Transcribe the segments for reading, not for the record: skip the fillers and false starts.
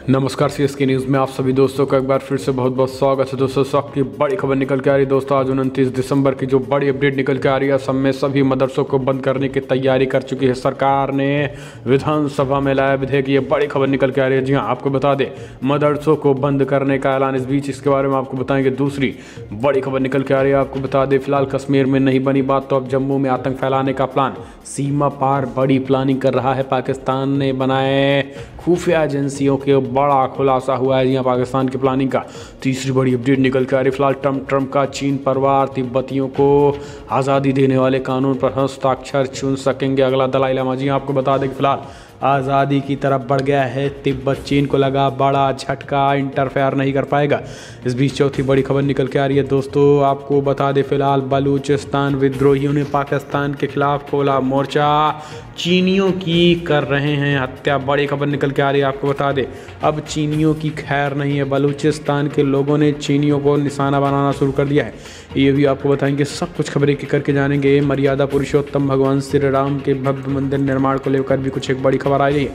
नमस्कार CSK news में आप सभी दोस्तों का एक बार फिर से बहुत बहुत स्वागत है। दोस्तों सबकी बड़ी खबर निकल के आ रही है। दोस्तों आज 29 दिसंबर की जो बड़ी अपडेट निकल के आ रही है, सब में सभी मदरसों को बंद करने की तैयारी कर चुकी है सरकार ने। विधानसभा में लाया विधेयक, ये बड़ी खबर निकल के आ रही है। जी हाँ, आपको बता दें मदरसों को बंद करने का ऐलान। इस बीच इसके बारे में आपको बताएंगे। दूसरी बड़ी खबर निकल के आ रही है, आपको बता दें फिलहाल कश्मीर में नहीं बनी बात तो अब जम्मू में आतंक फैलाने का प्लान। सीमा पार बड़ी प्लानिंग कर रहा है पाकिस्तान ने। बनाए खुफिया एजेंसियों के बड़ा खुलासा हुआ है यहाँ पाकिस्तान की प्लानिंग का। तीसरी बड़ी अपडेट निकल के आ रही फिलहाल ट्रंप का चीन पर वार। तिब्बतियों को आज़ादी देने वाले कानून पर हस्ताक्षर चुन सकेंगे अगला दलाई लामा। जी आपको बता दें कि फिलहाल आज़ादी की तरफ बढ़ गया है तिब्बत। चीन को लगा बड़ा झटका, इंटरफेयर नहीं कर पाएगा। इस बीच चौथी बड़ी खबर निकल के आ रही है। दोस्तों आपको बता दें फिलहाल बलूचिस्तान विद्रोहियों ने पाकिस्तान के खिलाफ खोला मोर्चा। चीनियों की कर रहे हैं हत्या, बड़ी खबर निकल के आ रही है। आपको बता दें अब चीनियों की खैर नहीं है। बलूचिस्तान के लोगों ने चीनियों को निशाना बनाना शुरू कर दिया है। ये भी आपको बताएंगे, सब कुछ खबरें की करके जानेंगे। मर्यादा पुरुषोत्तम भगवान श्री राम के भव्य मंदिर निर्माण को लेकर भी कुछ एक बड़ी खबर आई है,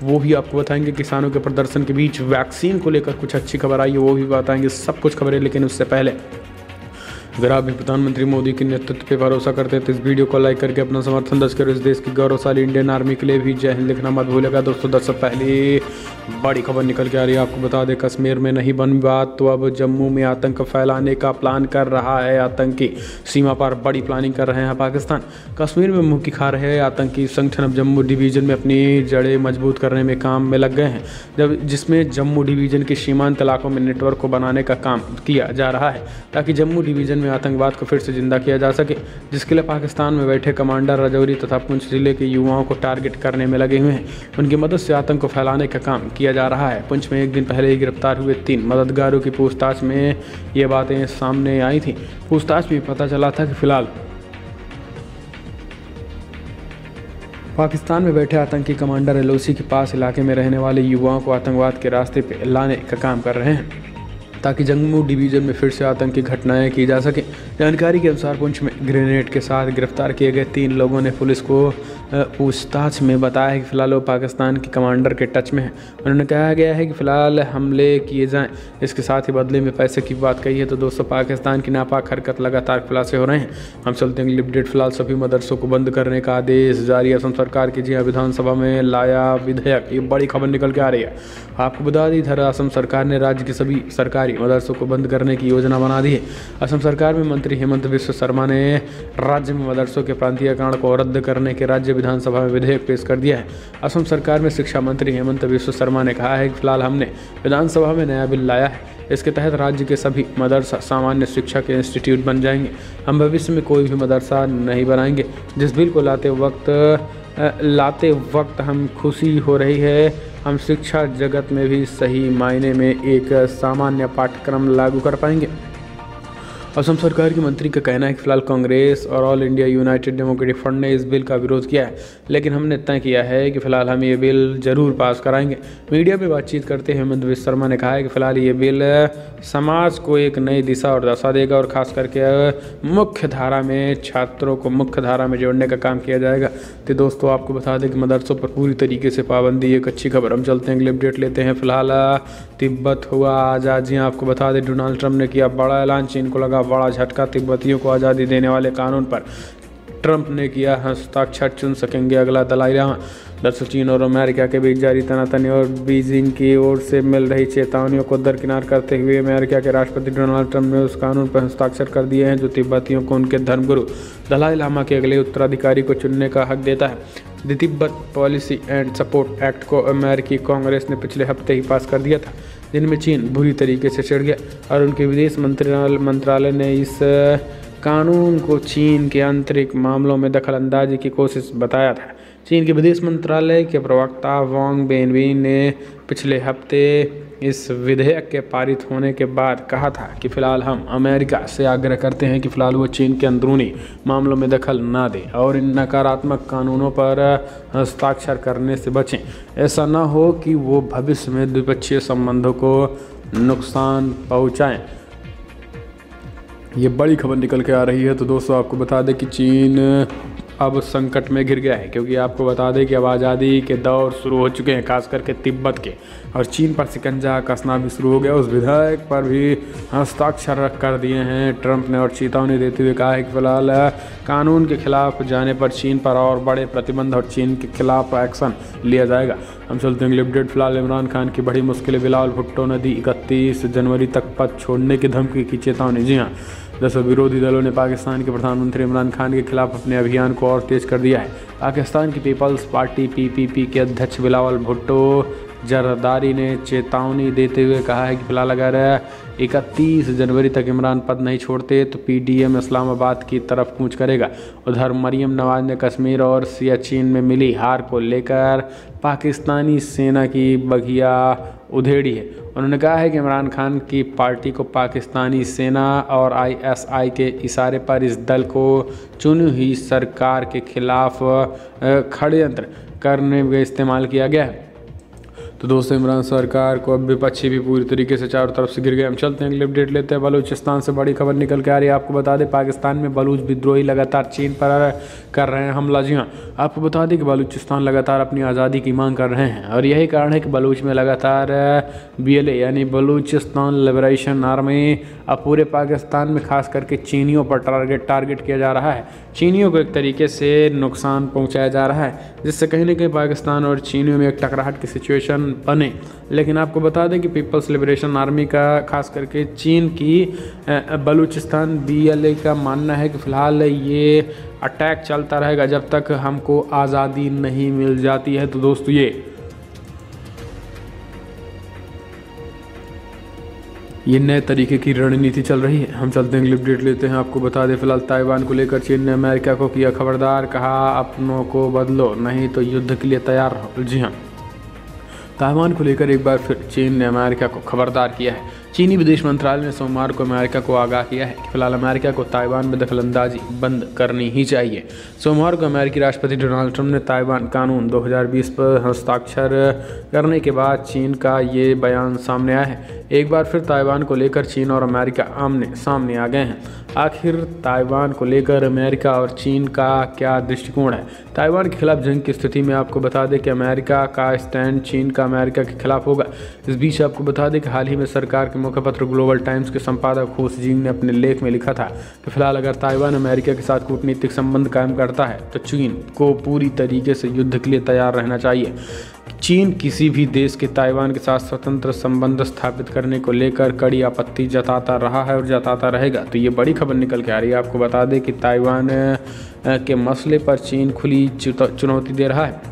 वो भी आपको बताएंगे। किसानों के प्रदर्शन के बीच वैक्सीन को लेकर कुछ अच्छी खबर आई है, वो भी बताएंगे। सब कुछ खबरें, लेकिन उससे पहले अगर आप भी प्रधानमंत्री मोदी के नेतृत्व पे भरोसा करते हैं तो इस वीडियो को लाइक करके अपना समर्थन दर्ज करो। इस देश की गौरवशाली इंडियन आर्मी के लिए भी जय हिंद लिखना मत भूलेगा। दोस्तों 10 से पहले बड़ी खबर निकल के आ रही है। आपको बता दें कश्मीर में नहीं बनी बात तो अब जम्मू में आतंक फैलाने का प्लान कर रहा है आतंकी। सीमा पर बड़ी प्लानिंग कर रहे हैं पाकिस्तान। कश्मीर में मुंह की खा रहे आतंकी संगठन अब जम्मू डिवीज़न में अपनी जड़ें मजबूत करने में काम में लग गए हैं, जिसमें जम्मू डिवीज़न के सीमांत इलाकों में नेटवर्क को बनाने का काम किया जा रहा है ताकि जम्मू डिवीज़न में आतंकवाद को फिर से जिंदा किया जा सके, जिसके लिए पाकिस्तान में बैठे कमांडर राजौरी तथा पुंछ जिले के युवाओं को टारगेट करने में लगे हुए हैं। उनकी मदद से आतंक को फैलाने का काम किया जा रहा है। पुंछ में एक दिन पहले ही गिरफ्तार हुए 3 मददगारों की पूछताछ में ये बातें सामने आई थी। पूछताछ में पता चला था कि फिलहाल पाकिस्तान में बैठे आतंकी कमांडर एलओसी के पास इलाके में रहने वाले युवाओं को आतंकवाद के रास्ते पर लाने का काम कर रहे हैं ताकि जम्मू डिवीज़न में फिर से आतंकी घटनाएं की जा सके। जानकारी के अनुसार पुंछ में ग्रेनेड के साथ गिरफ्तार किए गए 3 लोगों ने पुलिस को पूछताछ में बताया कि फ़िलहाल वो पाकिस्तान के कमांडर के टच में है। उन्होंने कहा गया है कि फ़िलहाल हमले किए जाएं, इसके साथ ही बदले में पैसे की बात कही है। तो दोस्तों पाकिस्तान की नापाक हरकत लगातार खुलासे हो रहे हैं। हम चलते हैं अगली अपडेट। फिलहाल सभी मदरसों को बंद करने का आदेश जारी। असम सरकार की जी विधानसभा में लाया विधेयक, ये बड़ी खबर निकल के आ रही है। आपको बता दी इधर असम सरकार ने राज्य के सभी सरकारी मदरसों को बंद करने की योजना बना दी है। असम सरकार में मंत्री हेमंत बिस्व शर्मा ने राज्य में मदरसों के प्रांतीयकरण को रद्द करने के राज्य विधानसभा में विधेयक पेश कर दिया है। असम सरकार में शिक्षा मंत्री हेमंत बिस्व शर्मा ने कहा है कि फिलहाल हमने विधानसभा में नया बिल लाया है। इसके तहत राज्य के सभी मदरसा सामान्य शिक्षा के इंस्टीट्यूट बन जाएंगे। हम भविष्य में कोई भी मदरसा नहीं बनाएंगे। जिस बिल को लाते वक्त हम खुशी हो रही है। हम शिक्षा जगत में भी सही मायने में एक सामान्य पाठ्यक्रम लागू कर पाएंगे। असम सरकार के मंत्री का कहना है कि फिलहाल कांग्रेस और all India United democratic front ने इस बिल का विरोध किया है, लेकिन हमने तय किया है कि फिलहाल हम ये बिल जरूर पास कराएंगे। मीडिया में बातचीत करते हुए हेमंत बिस्व शर्मा ने कहा है कि फिलहाल ये बिल समाज को एक नई दिशा और दशा देगा और खास करके मुख्य धारा में छात्रों को मुख्य धारा में जोड़ने का काम किया जाएगा। तो दोस्तों आपको बता दें कि मदरसों पर पूरी तरीके से पाबंदी, एक अच्छी खबर। हम चलते हैं अगले अपडेट लेते हैं। फिलहाल तिब्बत हुआ आज़ाद। आपको बता दें डोनाल्ड ट्रंप ने किया बड़ा ऐलान। चीन को लगा बड़ा झटका। तिब्बतियों को आज़ादी देने वाले कानून पर ट्रंप ने किया हस्ताक्षर चुन सकेंगे अगला दलाई लामा। दरअसल चीन और अमेरिका के बीच जारी तनातनी और बीजिंग की ओर से मिल रही चेतावनियों को दरकिनार करते हुए अमेरिका के राष्ट्रपति डोनाल्ड ट्रंप ने उस कानून पर हस्ताक्षर कर दिए हैं जो तिब्बतियों को उनके धर्मगुरु दलाई लामा के अगले उत्तराधिकारी को चुनने का हक देता है। The Tibet policy and support act को अमेरिकी कांग्रेस ने पिछले हफ्ते ही पास कर दिया था, जिनमें चीन बुरी तरीके से चिढ़ गया और उनके विदेश मंत्रालय ने इस कानून को चीन के आंतरिक मामलों में दखल अंदाजी की कोशिश बताया था। चीन के विदेश मंत्रालय के प्रवक्ता वांग वेनबिन ने पिछले हफ्ते इस विधेयक के पारित होने के बाद कहा था कि फिलहाल हम अमेरिका से आग्रह करते हैं कि फिलहाल वो चीन के अंदरूनी मामलों में दखल ना दें और इन नकारात्मक कानूनों पर हस्ताक्षर करने से बचें। ऐसा ना हो कि वो भविष्य में द्विपक्षीय संबंधों को नुकसान पहुंचाएं। ये बड़ी खबर निकल के आ रही है। तो दोस्तों आपको बता दें कि चीन अब संकट में घिर गया है, क्योंकि आपको बता दें कि अब आज़ादी के दौर शुरू हो चुके हैं, खास करके तिब्बत के, और चीन पर शिकंजा कसना भी शुरू हो गया। उस विधेयक पर भी हस्ताक्षर कर दिए हैं ट्रंप ने, और चेतावनी देते हुए कहा है कि फिलहाल कानून के खिलाफ जाने पर चीन पर और बड़े प्रतिबंध और चीन के खिलाफ एक्शन लिया जाएगा। हम चलते हैं अगले अपडेट। फिलहाल इमरान खान की बड़ी मुश्किलें, बिलावल भुट्टो ने दी 31 जनवरी तक पद छोड़ने की धमकी की चेतावनी। जी हाँ, दरअसल विरोधी दलों ने पाकिस्तान के प्रधानमंत्री इमरान खान के खिलाफ अपने अभियान को और तेज कर दिया है। पाकिस्तान की पीपल्स पार्टी PPP के अध्यक्ष बिलावल भुट्टो जरदारी ने चेतावनी देते हुए कहा है कि फिलहाल अगर 31 जनवरी तक इमरान पद नहीं छोड़ते तो PDM इस्लामाबाद की तरफ कूच करेगा। उधर मरियम नवाज ने कश्मीर और सियाचिन में मिली हार को लेकर पाकिस्तानी सेना की बगिया उधेड़ी है। उन्होंने कहा है कि इमरान खान की पार्टी को पाकिस्तानी सेना और ISI के इशारे पर इस दल को चुनी हुई सरकार के खिलाफ षड्यंत्र करने में इस्तेमाल किया गया है। तो दोस्तों, इमरान सरकार को अब विपक्षी भी पूरी तरीके से चारों तरफ से गिर गए। हम चलते हैं अगले अपडेट लेते हैं। बलूचिस्तान से बड़ी खबर निकल के आ रही है। आपको बता दें, पाकिस्तान में बलूच विद्रोही लगातार चीन पर कर रहे हैं हमला। जी हाँ, आपको बता दें कि बलूचिस्तान लगातार अपनी आज़ादी की मांग कर रहे हैं, और यही कारण है कि बलूच में लगातार BLA यानी बलूचिस्तान लिबरेशन आर्मी अब पूरे पाकिस्तान में खास करके चीनियों पर टारगेट किया जा रहा है। चीनियों को एक तरीके से नुकसान पहुँचाया जा रहा है, जिससे कहीं ना कहीं पाकिस्तान और चीनियों में एक टकराहट की सिचुएशन बने। लेकिन आपको बता दें कि पीपल्स लिबरेशन आर्मी का खास करके चीन की बलूचिस्तान BLA का मानना है कि फ़िलहाल ये अटैक चलता रहेगा जब तक हमको आज़ादी नहीं मिल जाती है। तो दोस्तों, ये नए तरीके की रणनीति चल रही है। हम चलते हैं, अपडेट लेते हैं। आपको बता दें, फिलहाल ताइवान को लेकर चीन ने अमेरिका को किया खबरदार, कहा अपनों को बदलो नहीं तो युद्ध के लिए तैयार रहो। जी हाँ, ताइवान को लेकर एक बार फिर चीन ने अमेरिका को खबरदार किया है। चीनी विदेश मंत्रालय ने सोमवार को अमेरिका को आगाह किया है कि फिलहाल अमेरिका को ताइवान में दखलंदाजी बंद करनी ही चाहिए। सोमवार को अमेरिकी राष्ट्रपति डोनाल्ड ट्रंप ने ताइवान कानून 2020 पर हस्ताक्षर करने के बाद चीन का ये बयान सामने आया है। एक बार फिर ताइवान को लेकर चीन और अमेरिका आमने सामने आ गए हैं। आखिर ताइवान को लेकर अमेरिका और चीन का क्या दृष्टिकोण है? ताइवान के खिलाफ जंग की स्थिति में आपको बता दें कि अमेरिका का स्टैंड चीन का अमेरिका के खिलाफ होगा। इस बीच आपको बता दें कि हाल ही में सरकार के मुखपत्र ग्लोबल टाइम्स के संपादक हू जिंग ने अपने लेख में लिखा था कि फिलहाल अगर ताइवान अमेरिका के साथ कूटनीतिक संबंध कायम करता है तो चीन को पूरी तरीके से युद्ध के लिए तैयार रहना चाहिए। चीन किसी भी देश के ताइवान के साथ स्वतंत्र संबंध स्थापित करने को लेकर कड़ी आपत्ति जताता रहा है और जताता रहेगा। तो ये बड़ी खबर निकल के आ रही है। आपको बता दें कि ताइवान के मसले पर चीन खुली चुनौती दे रहा है।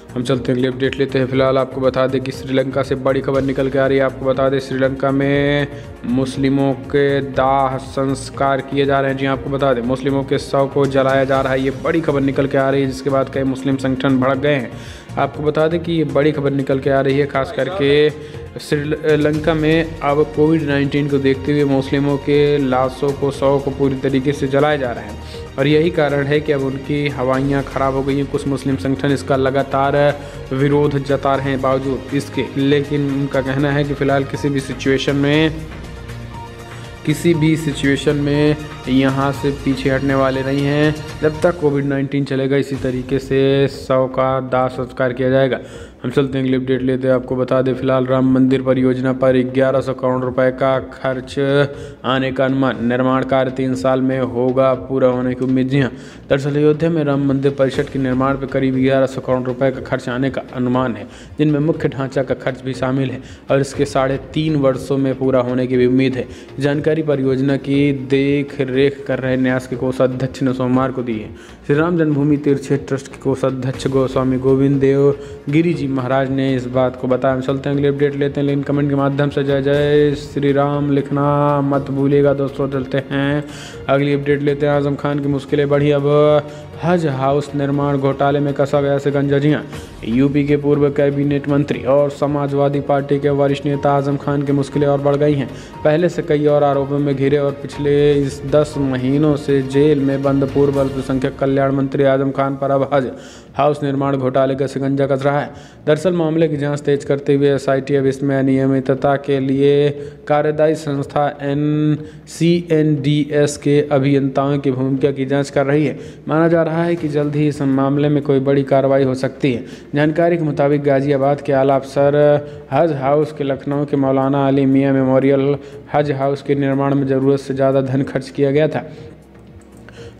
हम चलते हैं, अगले अपडेट लेते हैं। फिलहाल आपको बता दें कि श्रीलंका से बड़ी खबर निकल के आ रही है। आपको बता दें, श्रीलंका में मुस्लिमों के दाह संस्कार किए जा रहे हैं। जी आपको बता दें, मुस्लिमों के शव को जलाया जा रहा है। ये बड़ी खबर निकल के आ रही है, जिसके बाद कई मुस्लिम संगठन भड़क गए हैं। आपको बता दें कि ये बड़ी खबर निकल के आ रही है, खास करके श्रीलंका में अब कोविड-19 को देखते हुए मुस्लिमों के लाशों को, शव को पूरी तरीके से जलाया जा रहा है, और यही कारण है कि अब उनकी हवाइयाँ ख़राब हो गई हैं। कुछ मुस्लिम संगठन इसका लगातार विरोध जता रहे हैं बावजूद इसके, लेकिन उनका कहना है कि फ़िलहाल किसी भी सिचुएशन में यहाँ से पीछे हटने वाले नहीं हैं। जब तक कोविड-19 चलेगा इसी तरीके से शव का दाह संस्कार किया जाएगा। हम चलते हैं, अगले अपडेट लेते हैं। आपको बता दें, फिलहाल राम मंदिर परियोजना पर 1100 करोड़ रुपए का खर्च आने का अनुमान। निर्माण कार्य 3 साल में होगा पूरा होने की उम्मीद। जी हाँ, दरअसल अयोध्या में राम मंदिर परिषद के निर्माण पर करीब 1100 करोड़ रुपए का खर्च आने का अनुमान है, जिनमें मुख्य ढांचा का खर्च भी शामिल है, और इसके 3.5 वर्षों में पूरा होने की भी उम्मीद है। जानकारी परियोजना की देख रेख कर रहे न्यास के कोषाध्यक्ष ने सोमवार को दी है। श्री राम जन्मभूमि तीर्थ क्षेत्र ट्रस्ट के कोषाध्यक्ष गोस्वामी गोविंद देव गिरी जी महाराज ने इस बात को बताया। हम चलते हैं, अगले अपडेट लेते हैं, लेकिन कमेंट के माध्यम से जय जय श्री राम लिखना मत भूलिएगा दोस्तों। चलते हैं, अगली अपडेट लेते हैं। आजम खान की मुश्किलें बढ़ी, अब हज हाउस निर्माण घोटाले में कसा गया शिकंजा। जी हाँ, यूपी के पूर्व कैबिनेट मंत्री और समाजवादी पार्टी के वरिष्ठ नेता आजम खान की मुश्किलें और बढ़ गई हैं। पहले से कई और आरोपों में घिरे और पिछले इस 10 महीनों से जेल में बंद पूर्व अल्पसंख्यक कल्याण मंत्री आजम खान पर अब हज हाउस निर्माण घोटाले का शिकंजा कस रहा है। दरअसल मामले की जांच तेज करते हुए एसआईटी अब इसमें अनियमितता के लिए कार्यदायी संस्था NCNDS के अभियंताओं की भूमिका की जांच कर रही है। माना जा रहा है कि जल्द ही इस मामले में कोई बड़ी कार्रवाई हो सकती है। जानकारी के मुताबिक गाजियाबाद के आला अफसर हज हाउस के लखनऊ के मौलाना अली मियां मेमोरियल हज हाउस के निर्माण में ज़रूरत से ज़्यादा धन खर्च किया गया था।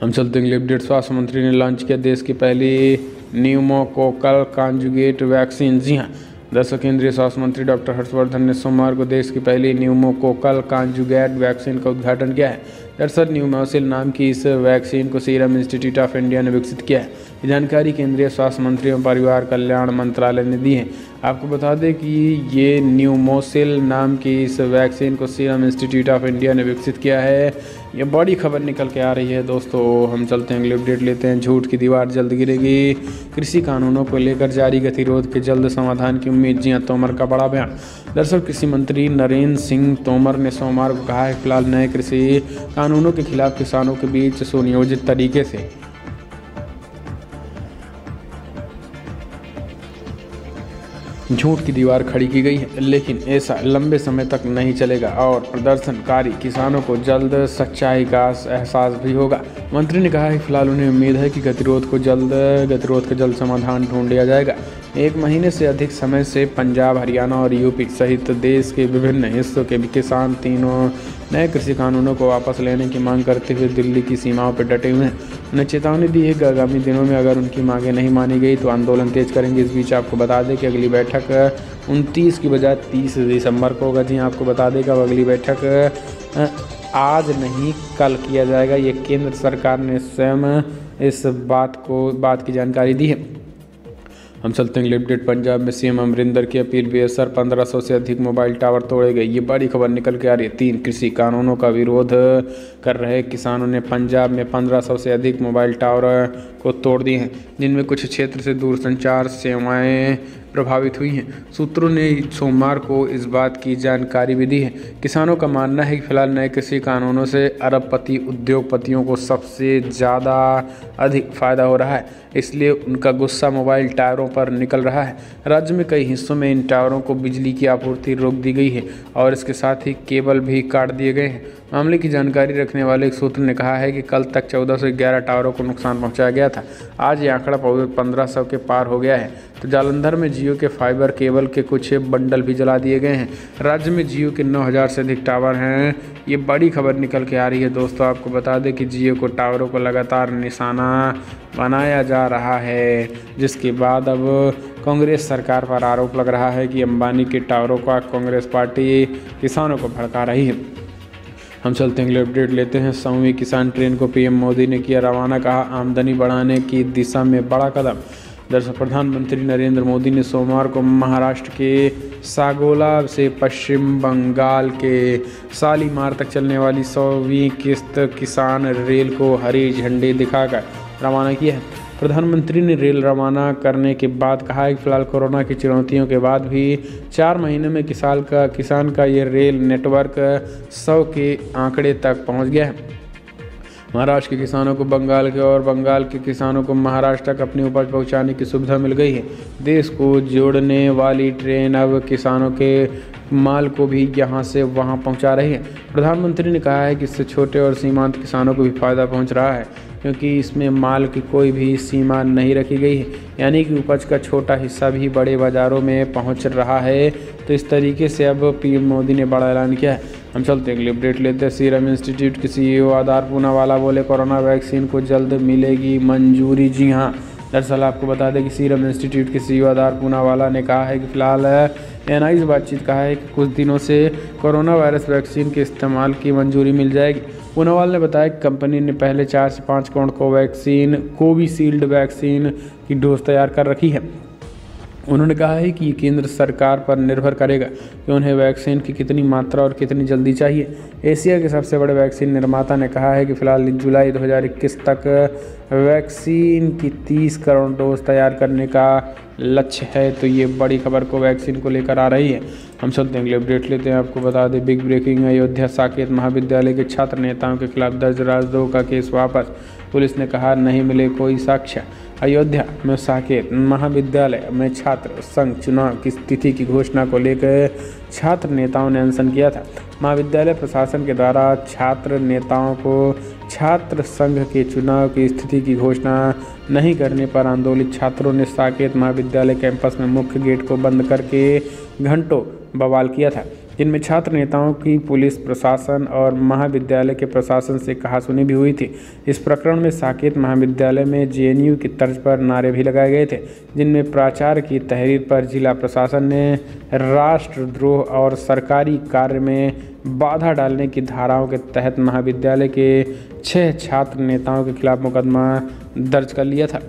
हम चलते हैं अपडेट। स्वास्थ्य मंत्री ने लॉन्च किया देश की पहली न्यूमोकोकल कॉन्जुगेट वैक्सीन। जी हाँ, दरअसल केंद्रीय स्वास्थ्य मंत्री डॉक्टर हर्षवर्धन ने सोमवार को देश की पहली न्यूमोकोकल कॉन्जुगेट वैक्सीन का उद्घाटन किया है। दरअसल न्यूमोसिल नाम की इस वैक्सीन को सीरम इंस्टीट्यूट ऑफ इंडिया ने विकसित किया है। ये जानकारी केंद्रीय स्वास्थ्य मंत्री एवं परिवार कल्याण मंत्रालय ने दी है। आपको बता दें कि ये न्यूमोसिल नाम की इस वैक्सीन को सीरम इंस्टीट्यूट ऑफ इंडिया ने विकसित किया है। ये बड़ी खबर निकल के आ रही है दोस्तों। हम चलते हैं अगले अपडेट लेते हैं। झूठ की दीवार जल्द गिरेगी, कृषि कानूनों को लेकर जारी गतिरोध के जल्द समाधान की उम्मीद। जी हाँ, तोमर का बड़ा बयान। दरअसल कृषि मंत्री नरेंद्र सिंह तोमर ने सोमवार को कहा है फिलहाल नए कृषि कानूनों के खिलाफ किसानों के बीच सुनियोजित तरीके से झूठ की दीवार खड़ी की गई है, लेकिन ऐसा लंबे समय तक नहीं चलेगा और प्रदर्शनकारी किसानों को जल्द सच्चाई का एहसास भी होगा। मंत्री ने कहा है फिलहाल उन्हें उम्मीद है कि गतिरोध का जल्द समाधान ढूंढ लिया जाएगा। 1 महीने से अधिक समय से पंजाब, हरियाणा और यूपी सहित देश के विभिन्न हिस्सों के किसान तीनों नए कृषि कानूनों को वापस लेने की मांग करते हुए दिल्ली की सीमाओं पर डटे हुए हैं। उन्हें चेतावनी दी है कि आगामी दिनों में अगर उनकी मांगें नहीं मानी गई तो आंदोलन तेज करेंगे। इस बीच आपको बता दें कि अगली बैठक 29 की बजाय 30 दिसंबर को होगा। जी आपको बता दें कि अब अगली बैठक आज नहीं कल किया जाएगा। ये केंद्र सरकार ने स्वयं इस बात की जानकारी दी है। हम चलते हैं अपडेट। पंजाब में सीएम अमरिंदर की अपील बेअसर, 1500 से अधिक मोबाइल टावर तोड़े गए। ये बड़ी खबर निकल के आ रही है। 3 कृषि कानूनों का विरोध कर रहे किसानों ने पंजाब में 1500 से अधिक मोबाइल टावर को तोड़ दिए हैं, जिनमें कुछ क्षेत्र से दूरसंचार सेवाएं प्रभावित हुई हैं। सूत्रों ने सोमवार को इस बात की जानकारी भी दी है। किसानों का मानना है कि फिलहाल नए कृषि कानूनों से अरबपति उद्योगपतियों को सबसे ज़्यादा अधिक फायदा हो रहा है, इसलिए उनका गुस्सा मोबाइल टावरों पर निकल रहा है। राज्य में कई हिस्सों में इन टावरों को बिजली की आपूर्ति रोक दी गई है और इसके साथ ही केबल भी काट दिए गए हैं। मामले की जानकारी रखने वाले एक सूत्र ने कहा है कि कल तक 14 से 11 टावरों को नुकसान पहुंचाया गया था। आज ये आंकड़ा 1500 के पार हो गया है। तो जालंधर में जियो के फाइबर केबल के कुछ बंडल भी जला दिए गए हैं। राज्य में जियो के 9000 से अधिक टावर हैं। ये बड़ी खबर निकल के आ रही है दोस्तों। आपको बता दें कि जियो को टावरों को लगातार निशाना बनाया जा रहा है, जिसके बाद अब कांग्रेस सरकार पर आरोप लग रहा है कि अंबानी के टावरों का कांग्रेस पार्टी किसानों को भड़का रही है। हम चलते हैं अपडेट लेते हैं। 100वीं किसान ट्रेन को पीएम मोदी ने किया रवाना, कहा आमदनी बढ़ाने की दिशा में बड़ा कदम। दरअसल प्रधानमंत्री नरेंद्र मोदी ने सोमवार को महाराष्ट्र के सागोला से पश्चिम बंगाल के शालीमार तक चलने वाली 100वीं किस्त किसान रेल को हरी झंडी दिखाकर रवाना किया है। प्रधानमंत्री ने रेल रवाना करने के बाद कहा है कि फिलहाल कोरोना की चुनौतियों के बाद भी 4 महीने में किसान का ये रेल नेटवर्क 100 के आंकड़े तक पहुंच गया है। महाराष्ट्र के किसानों को बंगाल के और बंगाल के किसानों को महाराष्ट्र तक अपनी उपज पहुंचाने की सुविधा मिल गई है। देश को जोड़ने वाली ट्रेन अब किसानों के माल को भी यहां से वहां पहुंचा रही है। प्रधानमंत्री ने कहा है कि इससे छोटे और सीमांत किसानों को भी फायदा पहुंच रहा है, क्योंकि इसमें माल की कोई भी सीमा नहीं रखी गई है, यानी कि उपज का छोटा हिस्सा भी बड़े बाज़ारों में पहुंच रहा है। तो इस तरीके से अब पीएम मोदी ने बड़ा ऐलान किया है। हम चलते हैं अपडेट लेते हैं। सीरम इंस्टीट्यूट के CEO आधार पूनावाला बोले कोरोना वैक्सीन को जल्द मिलेगी मंजूरी। जी हाँ, दरअसल आपको बता दें कि सीरम इंस्टीट्यूट के CEO आधार पूनावाला ने कहा है कि फिलहाल NI से बातचीत कहा है कि कुछ दिनों से कोरोना वायरस वैक्सीन के इस्तेमाल की मंजूरी मिल जाएगी। पूनावाला ने बताया कि कंपनी ने पहले 4 से 5 करोड़ कोविशील्ड वैक्सीन की डोज तैयार कर रखी है। उन्होंने कहा है कि ये केंद्र सरकार पर निर्भर करेगा कि उन्हें वैक्सीन की कितनी मात्रा और कितनी जल्दी चाहिए। एशिया के सबसे बड़े वैक्सीन निर्माता ने कहा है कि फिलहाल जुलाई 2021 तक वैक्सीन की 30 करोड़ डोज तैयार करने का लक्ष्य है। तो ये बड़ी खबर को वैक्सीन को लेकर आ रही है। हम चलते हैं अपडेट लेते हैं। आपको बता दें बिग ब्रेकिंग, अयोध्या साकेत महाविद्यालय के छात्र नेताओं के खिलाफ दर्ज राजद्रोह का केस वापस। पुलिस ने कहा नहीं मिले कोई साक्ष्य। अयोध्या में साकेत महाविद्यालय में छात्र संघ चुनाव की तिथि की घोषणा को लेकर छात्र नेताओं ने अनशन किया था। महाविद्यालय प्रशासन के द्वारा छात्र नेताओं को छात्र संघ के चुनाव की स्थिति की घोषणा नहीं करने पर आंदोलित छात्रों ने साकेत महाविद्यालय कैंपस में मुख्य गेट को बंद करके घंटों बवाल किया था, जिनमें छात्र नेताओं की पुलिस प्रशासन और महाविद्यालय के प्रशासन से कहासुनी भी हुई थी। इस प्रकरण में साकेत महाविद्यालय में जेएनयू की तर्ज पर नारे भी लगाए गए थे, जिनमें प्राचार्य की तहरीर पर जिला प्रशासन ने राष्ट्रद्रोह और सरकारी कार्य में बाधा डालने की धाराओं के तहत महाविद्यालय के 6 छात्र नेताओं के खिलाफ मुकदमा दर्ज कर लिया था।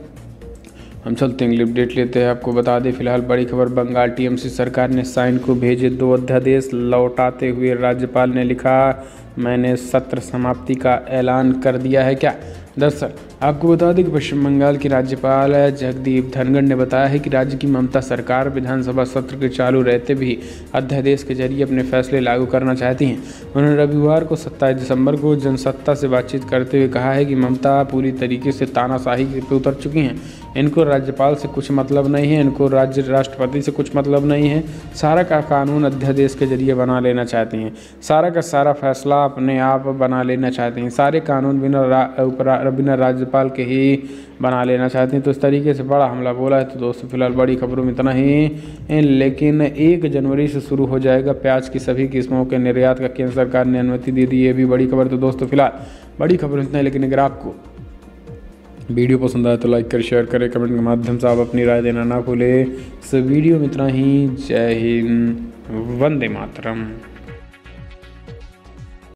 हम चलते हैं अगली अपडेट लेते हैं। आपको बता दें फिलहाल बड़ी खबर, बंगाल टीएमसी सरकार ने साइन को भेजे 2 अध्यादेश लौटाते हुए राज्यपाल ने लिखा, मैंने सत्र समाप्ति का ऐलान कर दिया है क्या। दरअसल आपको बता दें कि पश्चिम बंगाल के राज्यपाल जगदीप धनखड़ ने बताया है कि राज्य की ममता सरकार विधानसभा सत्र के चालू रहते भी अध्यादेश के जरिए अपने फैसले लागू करना चाहती हैं। उन्होंने रविवार को 27 दिसंबर को जनसत्ता से बातचीत करते हुए कहा है कि ममता पूरी तरीके से तानाशाही पे उतर चुकी हैं। इनको राज्यपाल से कुछ मतलब नहीं है, इनको राज्य राष्ट्रपति से कुछ मतलब नहीं है। सारा का कानून अध्यादेश के जरिए बना लेना चाहती हैं, सारा का सारा फैसला अपने आप बना लेना चाहती हैं, सारे कानून बिना राज्यपाल के ही बना लेना चाहती हैं। तो इस तरीके से बड़ा हमला बोला है। तो दोस्तों फिलहाल बड़ी खबरों में इतना ही, लेकिन 1 जनवरी से शुरू हो जाएगा प्याज की सभी किस्मों के निर्यात का केंद्र सरकार ने अनुमति दे दी। ये भी बड़ी खबर। तो दोस्तों फिलहाल बड़ी खबर इतना है, लेकिन अगर आपको वीडियो पसंद आए तो लाइक करें, शेयर करें, कमेंट के माध्यम से आप अपनी राय देना ना भूलें। इस वीडियो में इतना ही। जय हिंद, वंदे मातरम।